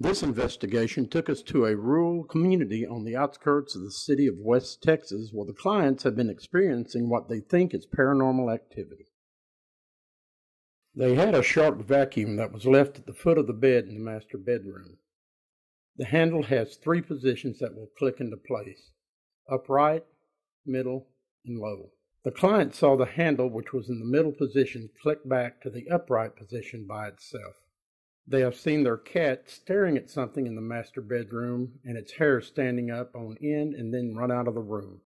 This investigation took us to a rural community on the outskirts of the city of West Texas, where the clients have been experiencing what they think is paranormal activity. They had a shark vacuum that was left at the foot of the bed in the master bedroom. The handle has 3 positions that will click into place: upright, middle, and low. The client saw the handle, which was in the middle position, click back to the upright position by itself. They have seen their cat staring at something in the master bedroom and its hair standing up on end and then run out of the room.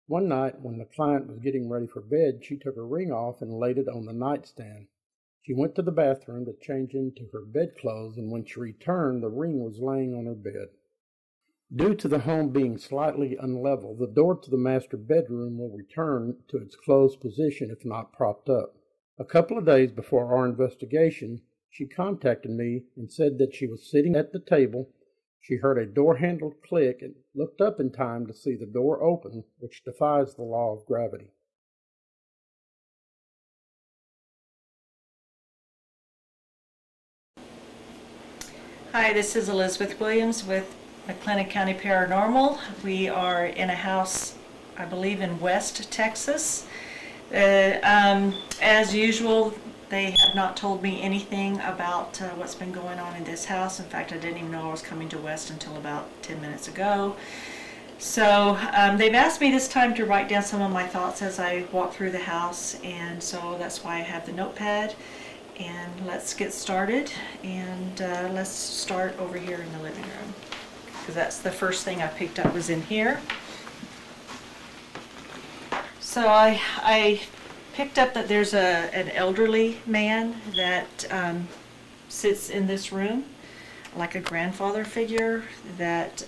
One night, when the client was getting ready for bed, she took her ring off and laid it on the nightstand. She went to the bathroom to change into her bedclothes, and when she returned, the ring was laying on her bed. Due to the home being slightly unlevel, the door to the master bedroom will return to its closed position if not propped up. A couple of days before our investigation, she contacted me and said that she was sitting at the table. She heard a door handle click and looked up in time to see the door open, which defies the law of gravity. Hi, this is Elizabeth Williams with McLennan County Paranormal. We are in a house, I believe, in West Texas. As usual, they have not told me anything about what's been going on in this house. In fact, I didn't even know I was coming to West until about 10 minutes ago. So they've asked me this time to write down some of my thoughts as I walk through the house, and so that's why I have the notepad. And let's get started, and let's start over here in the living room, because that's the first thing I picked up was in here. So I picked up that there's an elderly man that sits in this room, like a grandfather figure that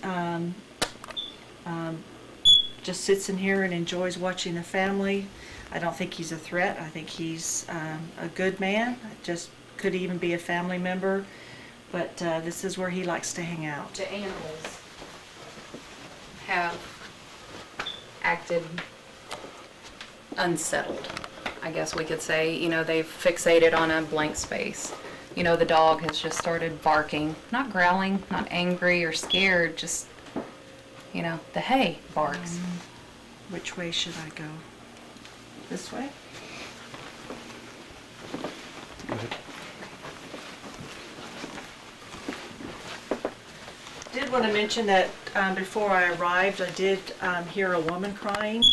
just sits in here and enjoys watching the family. I don't think he's a threat. I think he's a good man. Just could even be a family member, but this is where he likes to hang out. The animals have acted unsettled, I guess we could say. You know, they've fixated on a blank space. You know, the dog has just started barking, not growling, not angry or scared, just, you know, the hay barks. Which way should I go? This way? Did want to mention that before I arrived, I did hear a woman crying.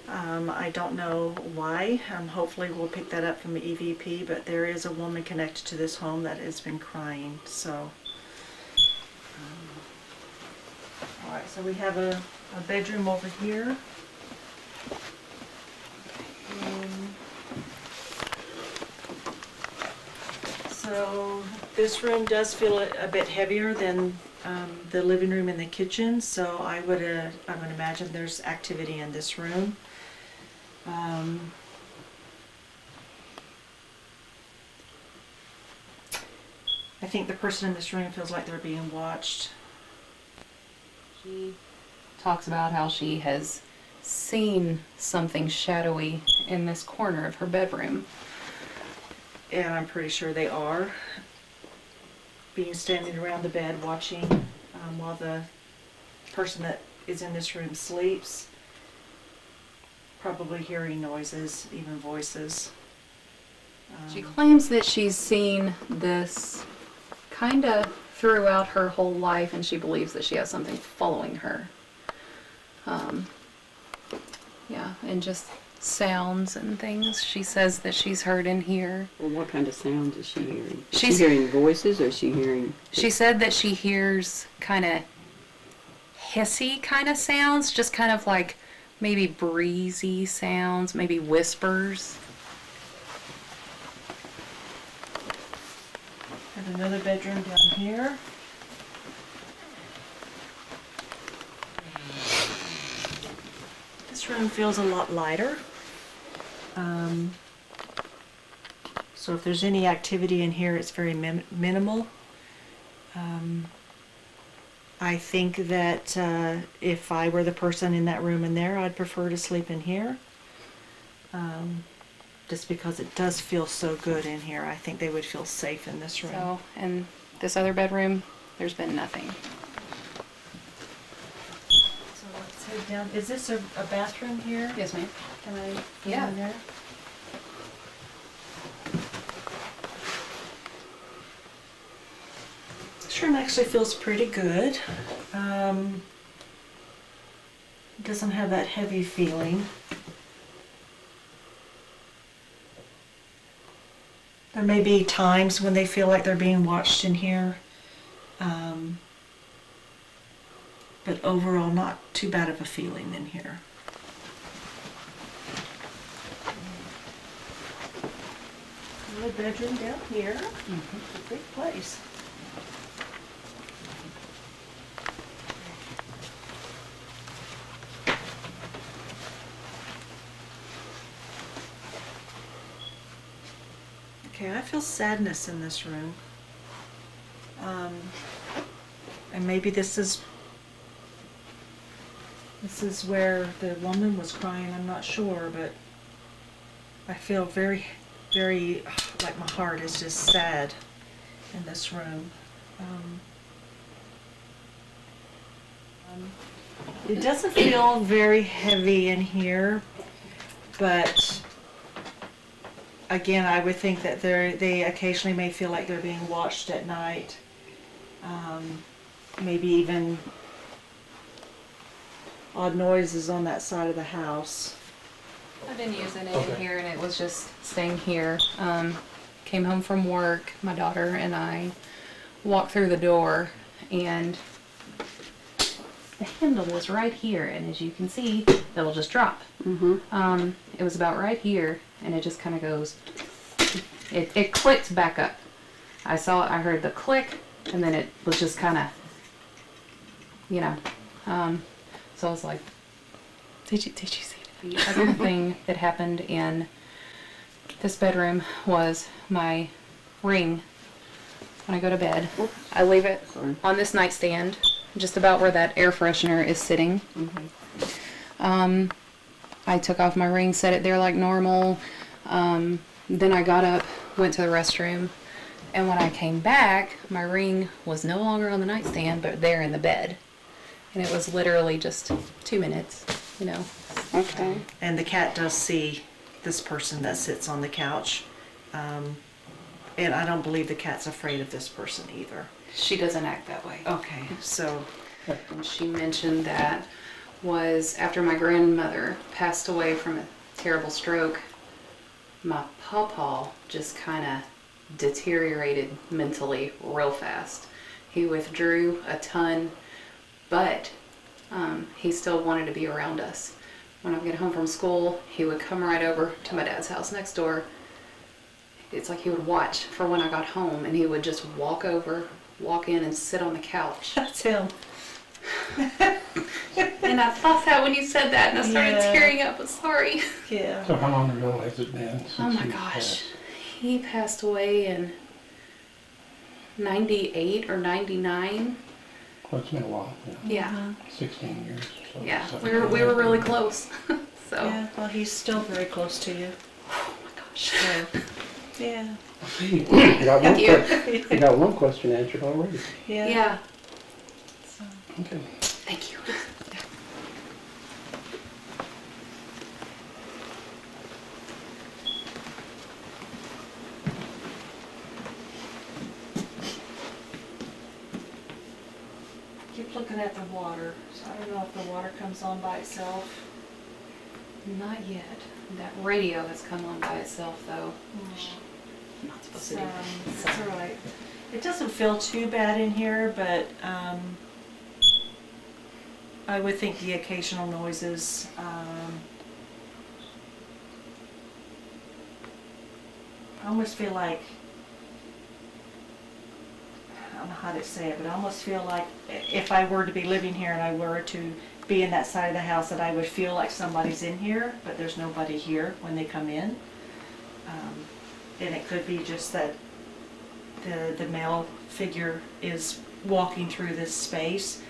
I don't know why. Hopefully we'll pick that up from the EVP, but there is a woman connected to this home that has been crying. So, all right. So we have a bedroom over here. So this room does feel a bit heavier than the living room and the kitchen, so I would imagine there's activity in this room. I think the person in this room feels like they're being watched. She talks about how she has seen something shadowy in this corner of her bedroom. And I'm pretty sure they are standing around the bed watching while the person that is in this room sleeps, probably hearing noises, even voices. She claims that she's seen this kind of throughout her whole life, and she believes that she has something following her. Yeah, and just sounds and things she says that she's heard in here. Well, what kind of sounds is she hearing? Is she hearing voices, or is she hearing... She said that she hears kind of hissy kind of sounds, just kind of like maybe breezy sounds, maybe whispers. Have another bedroom down here. This room feels a lot lighter. So if there's any activity in here, it's very minimal. I think that if I were the person in that room in there, I'd prefer to sleep in here. Just because it does feel so good in here. I think they would feel safe in this room. So, and This other bedroom, there's been nothing. So let's head down. Is this a bathroom here? Yes, ma'am. Can I go Yeah. in there? This room actually feels pretty good. Doesn't have that heavy feeling. There may be times when they feel like they're being watched in here. But overall, not too bad of a feeling in here. Another bedroom down here. It's a big place. Okay, I feel sadness in this room. And maybe this is where the woman was crying, I'm not sure, but I feel very, very, like my heart is just sad in this room. It doesn't feel very heavy in here, but again, I would think that they occasionally may feel like they're being watched at night. Maybe even odd noises on that side of the house. I've been using it in here, and it was just staying here. Came home from work, my daughter and I walked through the door, and the handle was right here, and as you can see, it'll just drop. It was about right here, and it just kind of goes, it clicked back up. I heard the click, and then it was just kind of, you know, so I was like, did you see it? The other thing that happened in this bedroom was my ring. When I go to bed, I leave it on this nightstand, just about where that air freshener is sitting. I took off my ring, set it there like normal. Then I got up, went to the restroom, and when I came back, my ring was no longer on the nightstand, but there in the bed. And it was literally just 2 minutes, you know. Okay. And the cat does see this person that sits on the couch. And I don't believe the cat's afraid of this person either. She doesn't act that way. Okay, so And she mentioned that was after my grandmother passed away from a terrible stroke, my pawpaw just kind of deteriorated mentally real fast. He withdrew a ton, but he still wanted to be around us. When I would get home from school, he would come right over to my dad's house next door. It's like he would watch for when I got home, and he would just walk in and sit on the couch. that's him. And I thought that when you said that, and I started tearing up. I'm sorry. Yeah. So how long ago has it been? Oh my gosh. He passed away in 98 or 99. Well, it's been a while. Yeah. 16 years. So Yeah. We were really close. So. Yeah, well, he's still very close to you. Oh my gosh. So, yeah. You Thank you. You got one question answered already. Yeah. Yeah. So, Okay. Thank you. keep looking at the water. So I don't know if the water comes on by itself. Not yet. That radio has come on by itself, though. I'm not supposed to do that. That's all right. It doesn't feel too bad in here, but I would think the occasional noises. I almost feel like, I don't know how to say it, but I almost feel like if I were to be living here and I were to be in that side of the house, that I would feel like somebody's in here, but there's nobody here when they come in. And it could be just that the male figure is walking through this space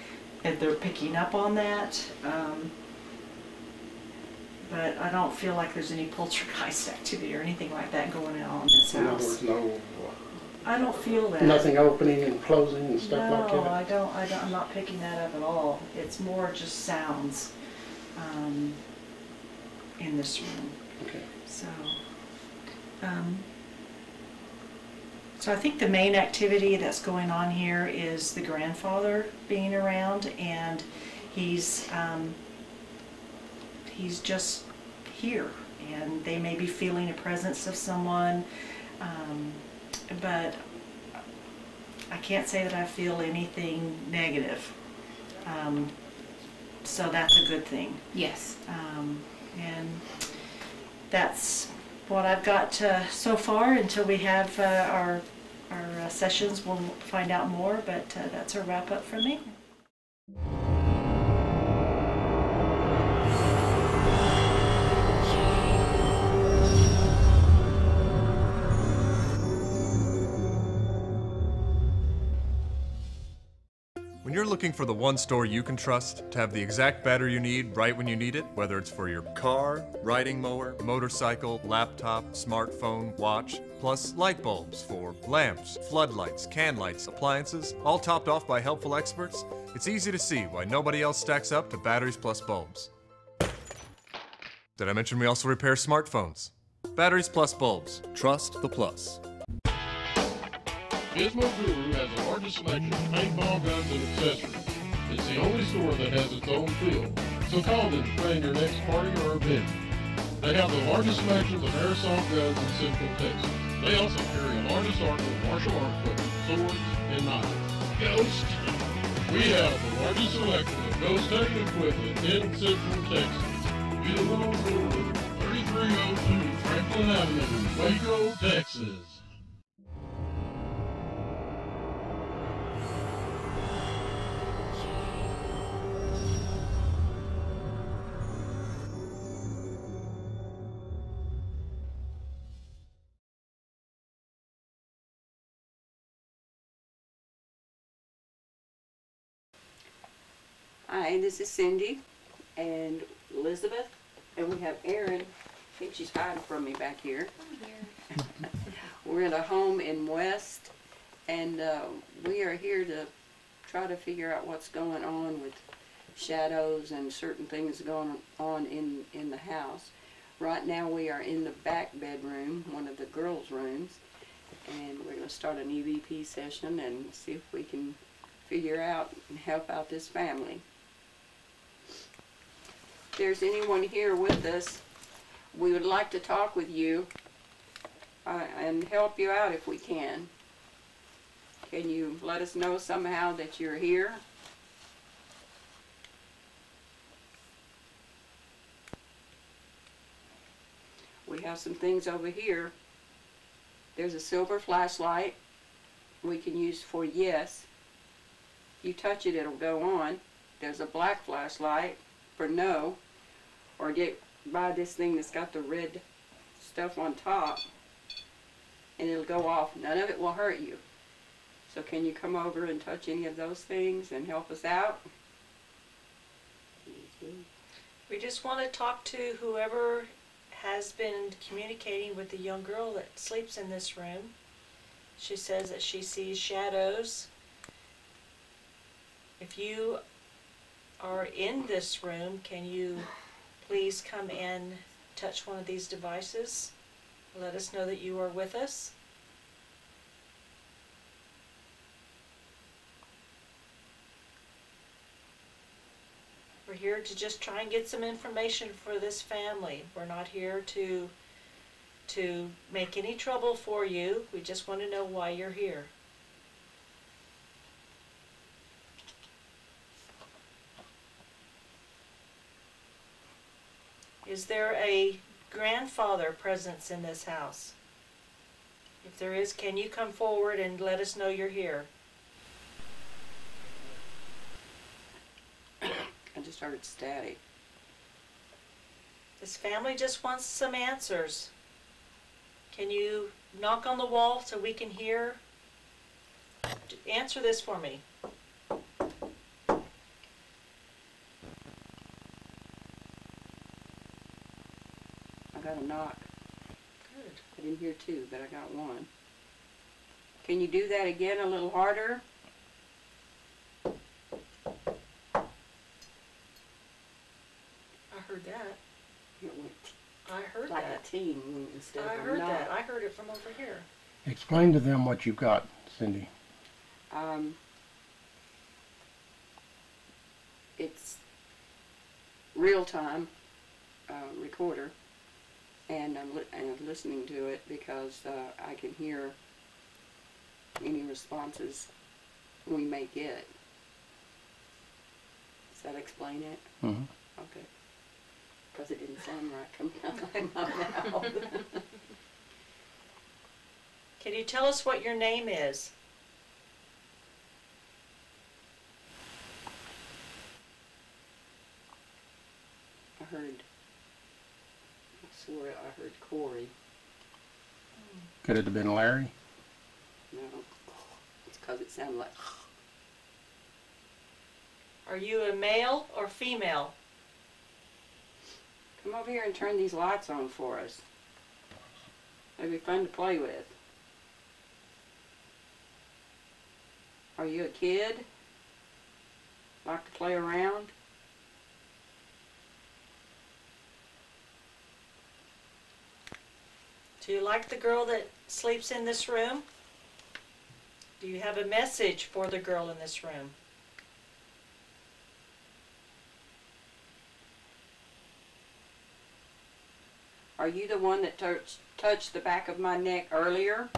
and they're picking up on that. But I don't feel like there's any poltergeist activity or anything like that going on in this In other house. words, no I don't feel that. Nothing opening and closing and stuff like that? No, I don't, I'm not picking that up at all. It's more just sounds in this room. Okay. So I think the main activity that's going on here is the grandfather being around, and he's just here, and they may be feeling a presence of someone, but I can't say that I feel anything negative. So that's a good thing. Yes. And that's what I've got so far. Until we have our sessions, we'll find out more, but that's a wrap up from me. When you're looking for the one store you can trust to have the exact battery you need right when you need it, whether it's for your car, riding mower, motorcycle, laptop, smartphone, watch, plus light bulbs for lamps, floodlights, can lights, appliances, all topped off by helpful experts, it's easy to see why nobody else stacks up to batteries plus bulbs. Did I mention we also repair smartphones? Batteries plus bulbs. Trust the plus. Gizmo Guru has the largest selection of paintball guns and accessories. It's the only store that has its own field, so call them to plan your next party or event. They have the largest selections of airsoft guns in Central Texas. They also carry a large assortment of martial art equipment, swords, and knives. Ghost! We have the largest selection of ghost hunting equipment in Central Texas. Gizmo Guru, 3302 Franklin Avenue, Waco, Texas. Hi, this is Cindy and Elizabeth, and we have Erin. I think she's hiding from me back here. We're in a home in West, and we are here to try to figure out what's going on with shadows and certain things going on in the house. Right now we are in the back bedroom, one of the girls' rooms, and we're going to start an EVP session and see if we can figure out and help out this family. If there's anyone here with us, we would like to talk with you and help you out if we can. Can you let us know somehow that you're here? We have some things over here. There's a silver flashlight we can use for yes. You touch it, it'll go on. There's a black flashlight for no, or buy this thing that's got the red stuff on top, and it'll go off. None of it will hurt you. So can you come over and touch any of those things and help us out? We just want to talk to whoever has been communicating with the young girl that sleeps in this room. She says that she sees shadows. If you are in this room, can you please come and touch one of these devices? Let us know that you are with us. We're here to just try and get some information for this family. We're not here to make any trouble for you. We just want to know why you're here. Is there a grandfather presence in this house? If there is, can you come forward and let us know you're here? I just heard static. This family just wants some answers. Can you knock on the wall so we can hear? Answer this for me. I got a knock. Good. I didn't hear two, but I got one. Can you do that again a little harder? I heard that. It went I heard like that. a teen instead of I a heard knock. that. I heard it from over here. Explain to them what you've got, Cindy. It's real-time recorder, and I'm listening to it because I can hear any responses we may get. Does that explain it? Mm-hmm. Okay. Because it didn't sound right coming out of my mouth. Can you tell us what your name is? I swore I heard Corey. Could it have been Larry? No, it's because it sounded like. Are you a male or female? Come over here and turn these lights on for us. It'll be fun to play with. Are you a kid? Like to play around? Do you like the girl that sleeps in this room? Do you have a message for the girl in this room? Are you the one that touched the back of my neck earlier?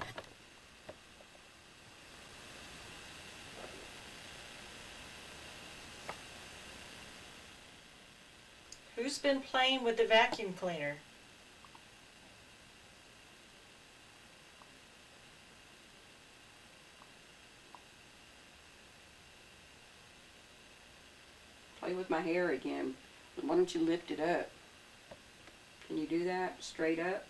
Who's been playing with the vacuum cleaner? Play with my hair again. Why don't you lift it up? Can you do that straight up?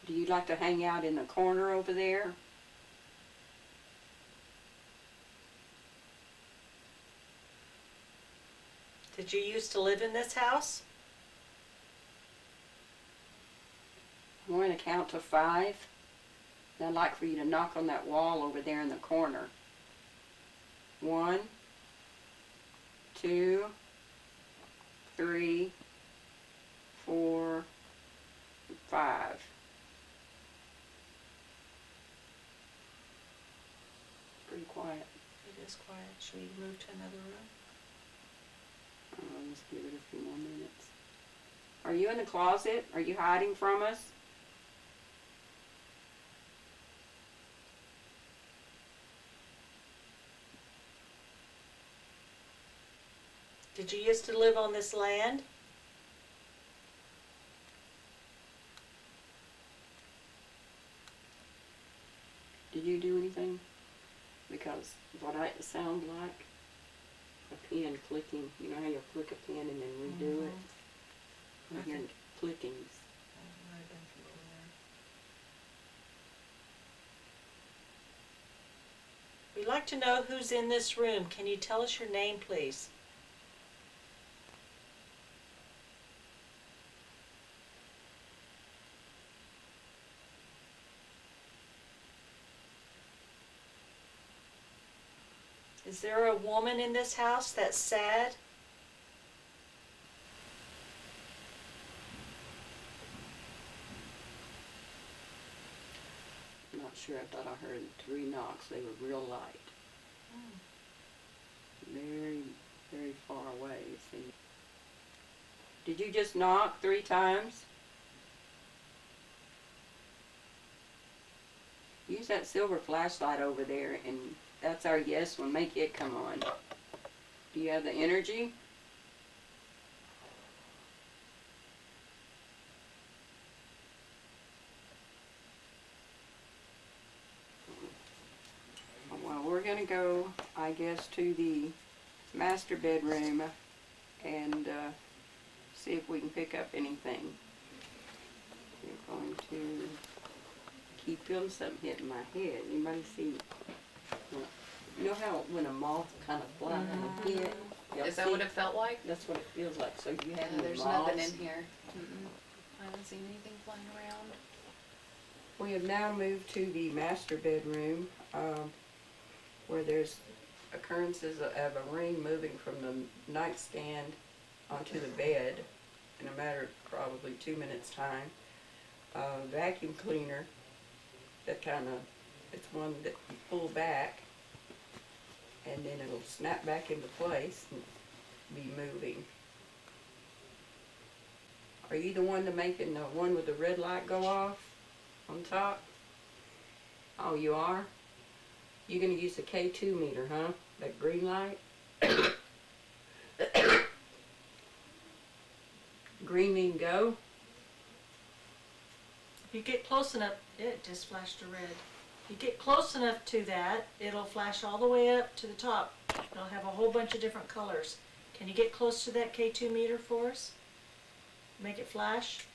Do you like to hang out in the corner over there? Did you used to live in this house? I'm going to count to 5. And I'd like for you to knock on that wall over there in the corner. 1, 2, 3, 4, 5. Pretty quiet. It is quiet. Should we move to another room? Let's give it a few more minutes. Are you in the closet? Are you hiding from us? Did you used to live on this land? Did you do anything? Because what I sound like a pen clicking. You know how you click a pen and then redo it? I'm hearing clickings. We'd like to know who's in this room. Can you tell us your name, please? Is there a woman in this house that's sad? I'm not sure. I thought I heard 3 knocks. They were real light. Very, very far away. See. Did you just knock 3 times? Use that silver flashlight over there, and that's our yes one. Make it come on. Do you have the energy? Well, we're going to go, I guess, to the master bedroom and see if we can pick up anything. We're going to keep feeling something hitting my head. Anybody see? You know how when a moth kind of flies and hit? Y'all Is that see? what it felt like? That's what it feels like. So you have any There's moths? nothing in here. I haven't seen anything flying around. We have now moved to the master bedroom, where there's occurrences of a ring moving from the nightstand onto the bed in a matter of probably 2 minutes time. Vacuum cleaner that kind of, it's one that you pull back and then it'll snap back into place and be moving. Are you the one making the one with the red light go off on top? Oh, you are? You're going to use the K2 meter, huh? That green light? Green mean go? If you get close enough, it just flashed a red. If you get close enough to that, it'll flash all the way up to the top. It'll have a whole bunch of different colors. Can you get close to that K2 meter for us? Make it flash.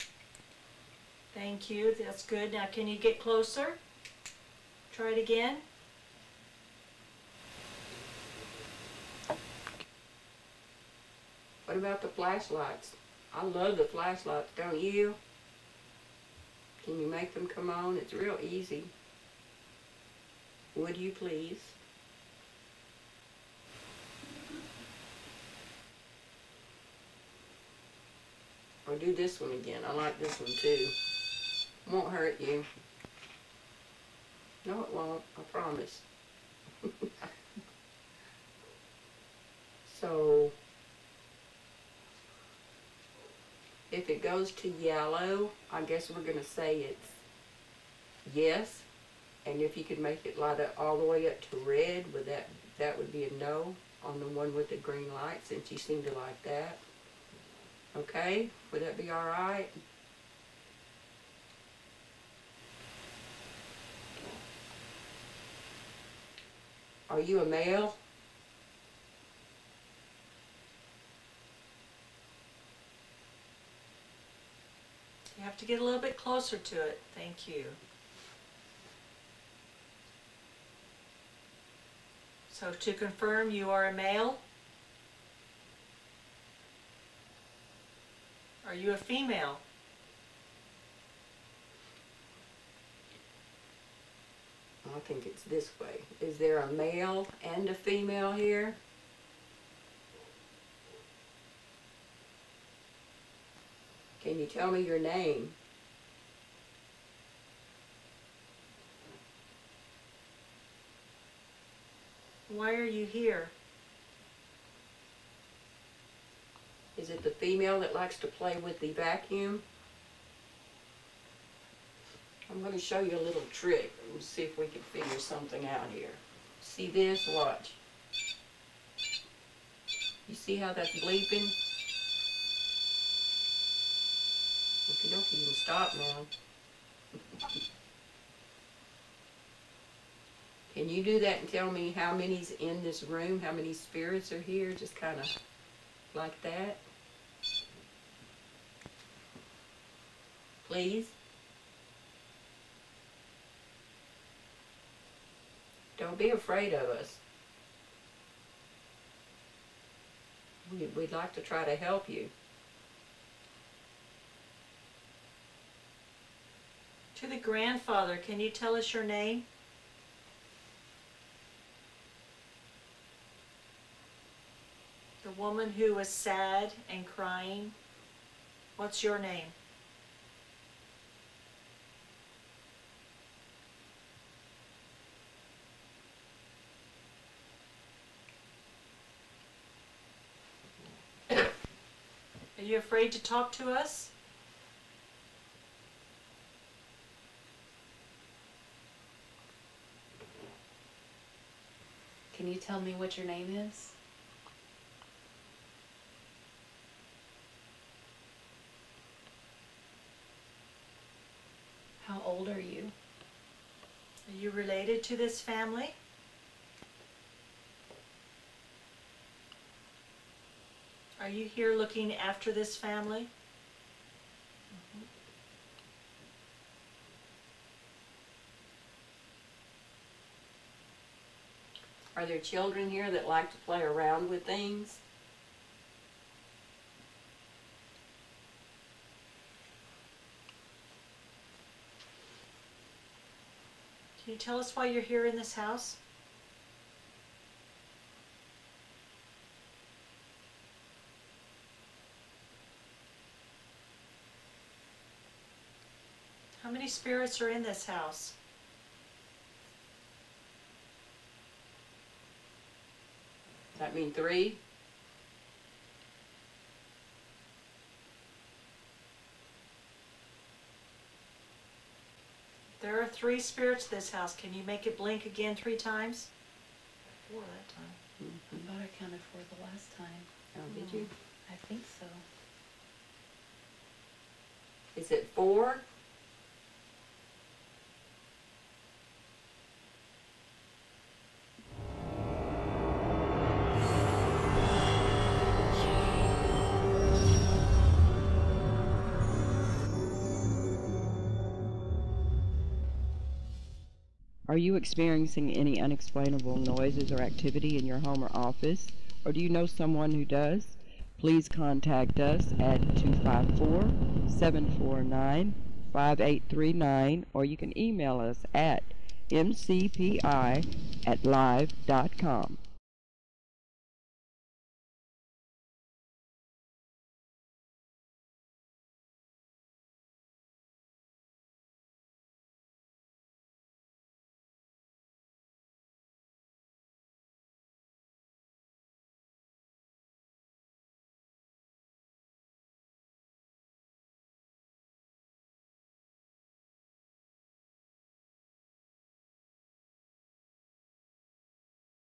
Thank you, that's good. Now can you get closer? Try it again. What about the flashlights? I love the flashlights, don't you? Can you make them come on? It's real easy. Would you please? Or do this one again. I like this one too. Won't hurt you. No, it won't. I promise. So, if it goes to yellow, I guess we're going to say it's yes. And if you could make it light up all the way up to red, that would be a no on the one with the green light, since you seem to like that. Okay? Would that be all right? Are you a male? You have to get a little bit closer to it. Thank you. So to confirm, you are a male? Are you a female? I think it's this way. Is there a male and a female here? Can you tell me your name? Why are you here? Is it the female that likes to play with the vacuum? I'm going to show you a little trick. Let's see if we can figure something out here. See this? Watch. You see how that's bleeping? Okie dokie, you can stop now. Can you do that and tell me how many's in this room? How many spirits are here? Just kind of like that. Please. Don't be afraid of us. We'd like to try to help you. To the grandfather, can you tell us your name? The woman who was sad and crying. What's your name? Are you afraid to talk to us? Can you tell me what your name is? How old are you? Are you related to this family? Are you here looking after this family? Are there children here that like to play around with things? Can you tell us why you're here in this house? How many spirits are in this house? Does that mean 3? There are 3 spirits in this house. Can you make it blink again 3 times? 4 that time. I thought I counted 4 the last time. Oh, did you? I think so. Is it 4? Are you experiencing any unexplainable noises or activity in your home or office, or do you know someone who does? Please contact us at 254-749-5839, or you can email us at mcpi@live.com.